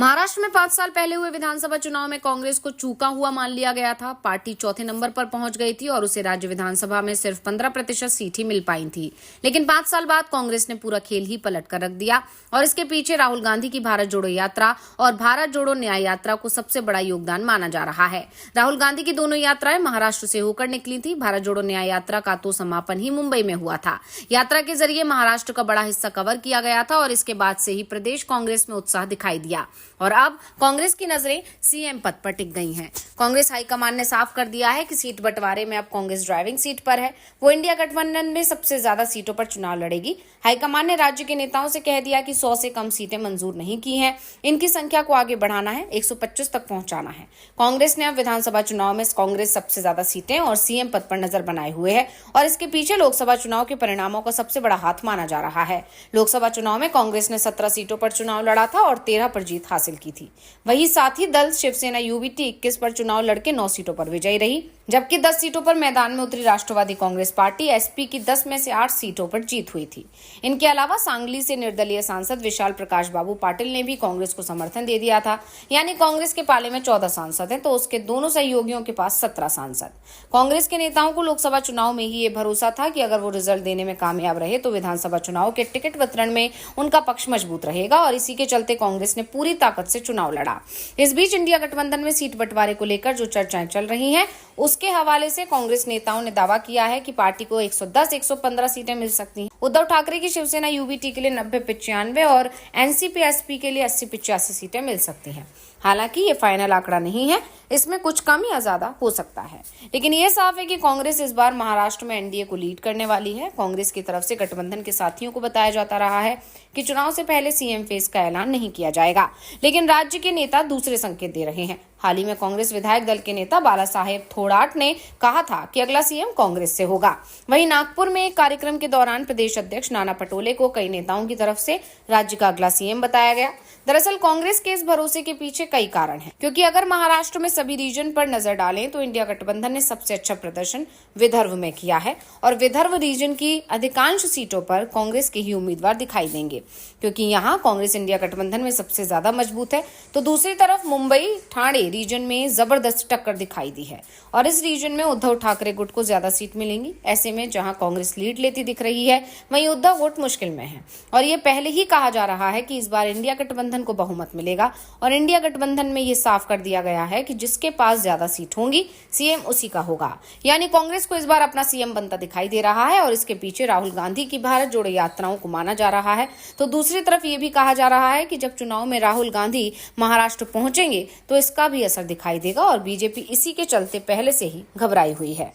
महाराष्ट्र में 5 साल पहले हुए विधानसभा चुनाव में कांग्रेस को चूका हुआ मान लिया गया था। पार्टी चौथे नंबर पर पहुंच गई थी और उसे राज्य विधानसभा में सिर्फ 15% सीट ही मिल पाई थी। लेकिन 5 साल बाद कांग्रेस ने पूरा खेल ही पलट कर रख दिया और इसके पीछे राहुल गांधी की भारत जोड़ो यात्रा और भारत जोड़ो न्याय यात्रा को सबसे बड़ा योगदान माना जा रहा है। राहुल गांधी की दोनों यात्राएं महाराष्ट्र से होकर निकली थी। भारत जोड़ो न्याय यात्रा का तो समापन ही मुंबई में हुआ था। यात्रा के जरिए महाराष्ट्र का बड़ा हिस्सा कवर किया गया था और इसके बाद से ही प्रदेश कांग्रेस में उत्साह दिखाई दिया और अब कांग्रेस की नजरें सीएम पद पर टिक गई हैं। कांग्रेस हाईकमान ने साफ कर दिया है कि सीट बंटवारे में अब कांग्रेस ड्राइविंग सीट पर है। वो इंडिया गठबंधन में सबसे ज्यादा सीटों पर चुनाव लड़ेगी। हाईकमान ने राज्य के नेताओं से कह दिया कि 100 से कम सीटें मंजूर नहीं की हैं। इनकी संख्या को आगे बढ़ाना है, 125 तक पहुंचाना है। कांग्रेस ने अब विधानसभा चुनाव में कांग्रेस सबसे ज्यादा सीटें और सीएम पद पर नजर बनाए हुए है और इसके पीछे लोकसभा चुनाव के परिणामों का सबसे बड़ा हाथ माना जा रहा है। लोकसभा चुनाव में कांग्रेस ने 17 सीटों पर चुनाव लड़ा था और 13 पर जीत हासिल की थी। वहीं साथी दल शिवसेना यूबीटी 21 पर चुनाव लड़के 9 सीटों पर विजयी रही, जबकि 10 सीटों पर मैदान में उतरी राष्ट्रवादी कांग्रेस पार्टी एसपी की 10 में से 8 सीटों पर जीत हुई थी। इनके अलावा सांगली से निर्दलीय सांसद विशाल प्रकाश बाबू पाटिल ने भी कांग्रेस को समर्थन दे दिया था। यानी कांग्रेस के पाले में 14 सांसद हैं तो उसके दोनों सहयोगियों के पास 17 सांसद। कांग्रेस के नेताओं को लोकसभा चुनाव में ही ये भरोसा था कि अगर वो रिजल्ट देने में कामयाब रहे तो विधानसभा चुनाव के टिकट वितरण में उनका पक्ष मजबूत रहेगा और इसी के चलते कांग्रेस ने पूरी ताकत से चुनाव लड़ा। इस बीच इंडिया गठबंधन में सीट बंटवारे को लेकर जो चर्चाएं चल रही हैं, उसके हवाले से कांग्रेस नेताओं ने दावा किया है कि पार्टी को 110-115 सीटें मिल सकती हैं। उद्धव ठाकरे की शिवसेना यूबीटी के लिए 90-95 और एनसीपी एसपी के लिए 80-85 सीटें मिल सकती हैं। हालांकि ये फाइनल आंकड़ा नहीं है, इसमें कुछ कम या ज्यादा हो सकता है, लेकिन ये साफ है कि कांग्रेस इस बार महाराष्ट्र में एनडीए को लीड करने वाली है। कांग्रेस की तरफ से गठबंधन के साथियों को बताया जाता रहा है कि चुनाव से पहले सीएम फेस का ऐलान नहीं किया जाएगा, लेकिन राज्य के नेता दूसरे संकेत दे रहे हैं। हाल ही में कांग्रेस विधायक दल के नेता बाला साहेब थोराट ने कहा था कि अगला सीएम कांग्रेस से होगा। वहीं नागपुर में एक कार्यक्रम के दौरान प्रदेश अध्यक्ष नाना पटोले को कई नेताओं की तरफ से राज्य का अगला सीएम बताया गया। दरअसल कांग्रेस के इस भरोसे के पीछे कई कारण हैं, क्योंकि अगर महाराष्ट्र में सभी रीजन पर नजर डालें तो इंडिया गठबंधन ने सबसे अच्छा प्रदर्शन विदर्भ में किया है और विदर्भ रीजन की अधिकांश सीटों पर कांग्रेस के ही उम्मीदवार दिखाई देंगे, क्योंकि यहाँ कांग्रेस इंडिया गठबंधन में सबसे ज्यादा मजबूत है। तो दूसरी तरफ मुंबई ठाणे रीजन में जबरदस्त टक्कर दिखाई दी है और इस रीजन में उद्धव ठाकरे गुट को ज्यादा सीट मिलेंगी। ऐसे में जहां कांग्रेस लीड लेती दिख रही है, वहीं उद्धव गुट मुश्किल में है और ये पहले ही कहा जा रहा है कि इस बार इंडिया गठबंधन को बहुमत मिलेगा और इंडिया गठबंधन में ये साफ कर दिया गया है कि जिसके पास ज्यादा सीट होंगी सीएम उसी का होगा। यानी कांग्रेस को इस बार अपना सीएम बनता दिखाई दे रहा है और इसके पीछे राहुल गांधी की भारत जोड़ो यात्राओं को माना जा रहा है। तो दूसरी तरफ ये भी कहा जा रहा है कि जब चुनाव में राहुल गांधी महाराष्ट्र पहुंचेंगे तो इसका भी असर दिखाई देगा और बीजेपी इसी के चलते पहले से ही घबराई हुई है।